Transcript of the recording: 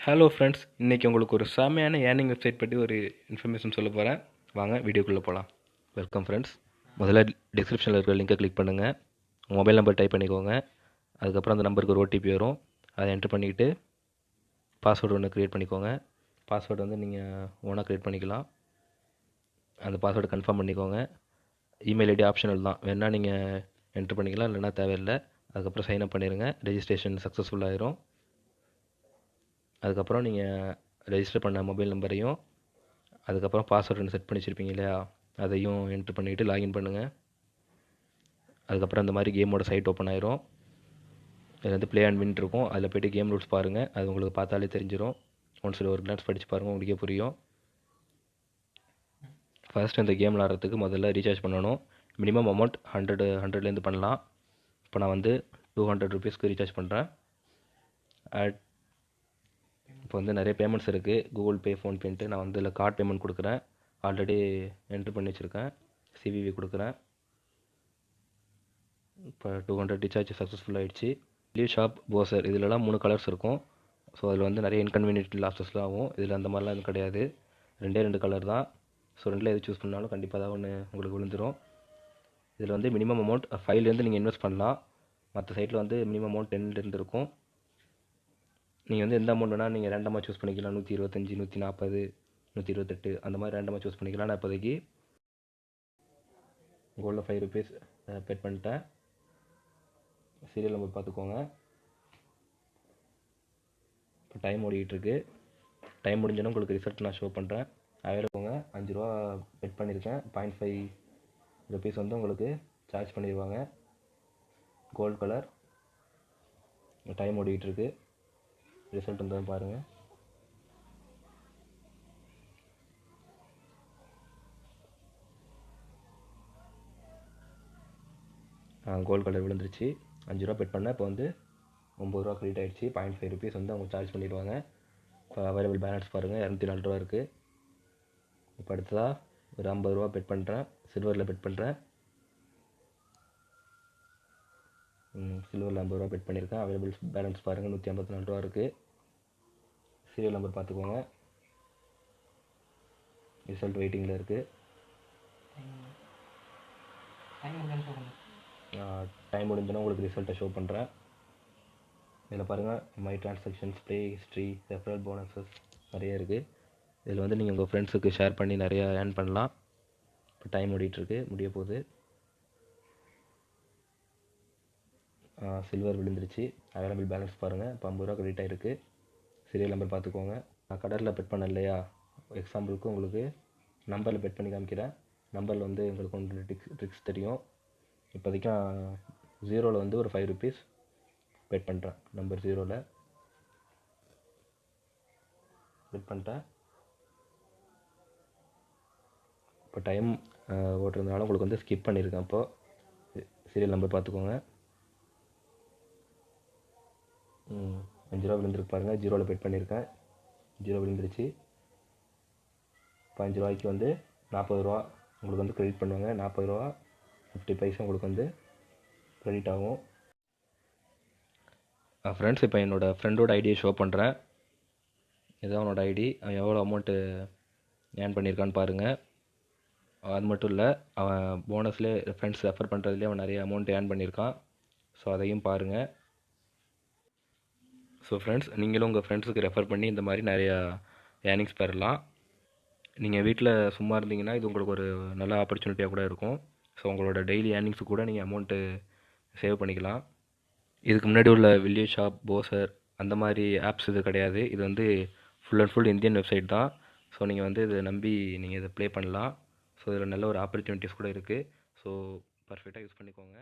Hello friends, இன்றைக்கி உங்களுக்கு ஒரு செமையான ஏர்னிங் வெப்சைட் பற்றி ஒரு இன்ஃபர்மேஷன் சொல்ல போகிறேன். வாங்க வீடியோக்குள்ளே போகலாம். Welcome friends. முதல்ல டிஸ்கிரிப்ஷனில் இருக்கிற லிங்கை கிளிக் பண்ணுங்கள். மொபைல் நம்பர் டைப் பண்ணிக்கோங்க. அதுக்கப்புறம் அந்த நம்பருக்கு ஒரு ஓடிபி வரும். அதை என்ட்ரு பண்ணிக்கிட்டு பாஸ்வேர்டு ஒன்று க்ரியேட் பண்ணிக்கோங்க. பாஸ்வேர்டு வந்து நீங்கள் ஓனாக க்ரியேட் பண்ணிக்கலாம். அந்த பாஸ்வேர்டு கன்ஃபார்ம் பண்ணிக்கோங்க. இமெயில் ஐடி ஆப்ஷனல் தான், வேணால் நீங்கள் என்ட்ரு பண்ணிக்கலாம், இல்லைனா தேவையில்லை. அதுக்கப்புறம் சைன் அப் பண்ணிடுங்க. ரெஜிஸ்ட்ரேஷன் சக்ஸஸ்ஃபுல் ஆயிரும். அதுக்கப்புறம் நீங்கள் ரெஜிஸ்டர் பண்ண மொபைல் நம்பரையும் அதுக்கப்புறம் பாஸ்வேர்டு செட் பண்ணி வச்சுருப்பீங்க இல்லையா, அதையும் என்ட்ரு பண்ணிவிட்டு லாகின் பண்ணுங்கள். அதுக்கப்புறம் இந்த மாதிரி கேமோட சைட் ஓப்பன் ஆயிரும். இதில் வந்து ப்ளே அண்ட் வின் இருக்கும். அதில் போய்ட்டு கேம் ரூல்ஸ் பாருங்கள். அது உங்களுக்கு பார்த்தாலே தெரிஞ்சிடும். ஒன்ஸ் ஒரு கிளான்ஸ் படித்து பாருங்கள், உங்களுக்கே புரியும். ஃபர்ஸ்ட் இந்த கேம் விளாட்றதுக்கு முதல்ல ரீசார்ஜ் பண்ணணும். மினிமம் அமௌண்ட் 100லேருந்து பண்ணலாம். இப்போ நான் வந்து 200 ருபீஸ்க்கு ரீசார்ஜ் பண்ணுறேன். இப்போ வந்து நிறைய பேமெண்ட்ஸ் இருக்குது, கூகுள் பே, ஃபோன்பேன்ட்டு. நான் வந்து இதில் கார்டு பேமெண்ட் கொடுக்குறேன். ஆல்ரெடி என்ட்ரு பண்ணி வச்சுருக்கேன். சிவிவி கொடுக்குறேன். இப்போ 200 ரீசார்ஜ் சக்ஸஸ்ஃபுல் ஆகிடுச்சு. லீவ் ஷாப் போசர் இதிலலாம் 3 கலர்ஸ் இருக்கும். ஸோ அதில் வந்து நிறைய இன்கன்வீனியன்ட் லாஸஸ்லாம் ஆகும். இதில் அந்த மாதிரிலாம் எதுவும் கிடையாது. 2 கலர் தான். ஸோ ரெண்டில் எது சூஸ் பண்ணாலும் கண்டிப்பாக தான் ஒன்று உங்களுக்கு விழுந்துடும். இதில் வந்து மினிமம் அமௌண்ட் 5லேருந்து நீங்கள் இன்வெஸ்ட் பண்ணலாம். மற்ற சைட்டில் வந்து மினிமம் அமௌண்ட் 10லேருந்து இருக்கும். நீங்கள் வந்து எந்த அமௌண்ட் வேணால் நீங்கள் ரேண்டமாக சூஸ் பண்ணிக்கலாம். 125, 140, 128 அந்த மாதிரி ரேண்டமாக சூஸ் பண்ணிக்கலாம். நான் இப்போதைக்கு கோல்டில் 5 ருபீஸ் பெட் பண்ணிட்டேன். சீரியல் நம்பர் பார்த்துக்கோங்க. இப்போ டைம் ஓடிக்கிட்டுருக்கு. டைம் முடிஞ்சோன்னா உங்களுக்கு ரிசல்ட் நான் ஷோ பண்ணுறேன். அவைலபிள்ங்க 5 ரூபா பெட் பண்ணியிருக்கேன். 0.5 ருபீஸ் வந்து உங்களுக்கு சார்ஜ் பண்ணிடுவாங்க. Gold colour. டைம் ஓடிக்கிட்டுருக்கு. ரிசல்ட் வந்து பாருங்கள். கோல்டு கலர் விழுந்துருச்சு. 5 ரூபா பெட் பண்ணேன். இப்போ வந்து 9 ரூபா கிரெடிட் ஆகிடுச்சு. 0.5 ருபீஸ் வந்து அவங்க சார்ஜ் பண்ணிடுவாங்க. இப்போ அவைலபிள் பேலன்ஸ் பாருங்கள், 204 ரூபா இருக்குது. இப்போ அடுத்ததாக ஒரு 50 ரூபா பெட் பண்ணுறேன். சில்வரில் பெட் பண்ணுறேன். சில்வரில் 50 ரூபா பெட் பண்ணியிருக்கேன். அவைலபிள் பேலன்ஸ் பாருங்கள், 154 ரூபா இருக்குது. சீரியல் நம்பர் பார்த்துக்கோங்க. ரிசல்ட் வெயிட்டிங்கில் இருக்குது. டைம் முடிஞ்சோன்னா உங்களுக்கு ரிசல்ட்டை ஷோ பண்ணுறேன். இதில் பாருங்கள், my transactions, play history, referral bonuses நிறைய இருக்குது. இதில் வந்து நீங்கள் உங்கள் ஃப்ரெண்ட்ஸுக்கு ஷேர் பண்ணி நிறையா ஏர்ன் பண்ணலாம். இப்போ டைம் ஓடிட்டுருக்கு, முடிய போகுது. சில்வர் விழுந்துருச்சு. அவைலபிள் பேலன்ஸ் பாருங்கள், இப்போ 50 ரூபா கிரெடிட் ஆகிருக்கு. சீரியல் நம்பர் பார்த்துக்கோங்க. நான் கடலில் பெட் பண்ண இல்லையா, எக்ஸாம்பிளுக்கு உங்களுக்கு நம்பரில் பெட் பண்ணி காமிக்கிறேன். நம்பரில் வந்து உங்களுக்கு ஒன்று ட்ரிக்ஸ் தெரியும். இப்போதைக்கு 0வில் வந்து ஒரு 5 ருபீஸ் பெட் பண்ணுறேன். நம்பர் 0வில் பெட் பண்ணிட்டேன். இப்போ டைம் ஓட்டுறதுனால உங்களுக்கு வந்து ஸ்கிப் பண்ணியிருக்கேன். அப்போது சீரியல் நம்பர் பார்த்துக்கோங்க. 5 ரூபா விழுந்துருக்கு பாருங்கள். 0வில் பெட் பண்ணியிருக்கேன். 0 விழுந்துருச்சு. இப்போ 5 ரூபாய்க்கு வந்து 40 ரூபா உங்களுக்கு வந்து கிரெடிட் பண்ணுவாங்க. 40 ரூபா 50 பைசா உங்களுக்கு வந்து கிரெடிட் ஆகும். ஃப்ரெண்ட்ஸ், இப்போ என்னோடய ஃப்ரெண்டோட ஐடியை ஷோ பண்ணுறேன். இதுதான் அவனோட ஐடி. அவன் எவ்வளோ அமௌண்ட்டு ஏர்ன் பண்ணியிருக்கான்னு பாருங்கள். அது மட்டும் இல்லை, அவன் போனஸ்லேயே ஃப்ரெண்ட்ஸ் ரெஃபர் பண்ணுறதுலேயே அவன் நிறைய அமௌண்ட் ஏர்ன் பண்ணியிருக்கான். ஸோ அதையும் பாருங்கள். ஸோ ஃப்ரெண்ட்ஸ், நீங்களும் உங்கள் ஃப்ரெண்ட்ஸுக்கு ரெஃபர் பண்ணி இந்த மாதிரி நிறையா ஏர்னிங்ஸ் பெறலாம். நீங்கள் வீட்டில் சும்மா இருந்தீங்கன்னா இது உங்களுக்கு ஒரு நல்ல ஆப்பர்ச்சுனிட்டியாக கூட இருக்கும். ஸோ உங்களோட டெய்லி ஏர்னிங்ஸு கூட நீங்கள் அமௌண்ட்டு சேவ் பண்ணிக்கலாம். இதுக்கு முன்னாடி உள்ள வில்லியோ ஷாப், போசர் அந்த மாதிரி ஆப்ஸ் இது கிடையாது. இது வந்து full and full Indian website தான். ஸோ நீங்கள் வந்து இதை நம்பி நீங்கள் இதை ப்ளே பண்ணலாம். ஸோ இதில் நல்ல ஒரு ஆப்பர்ச்சுனிட்டிஸ் கூட இருக்குது. ஸோ பர்ஃபெக்டாக யூஸ் பண்ணிக்கோங்க.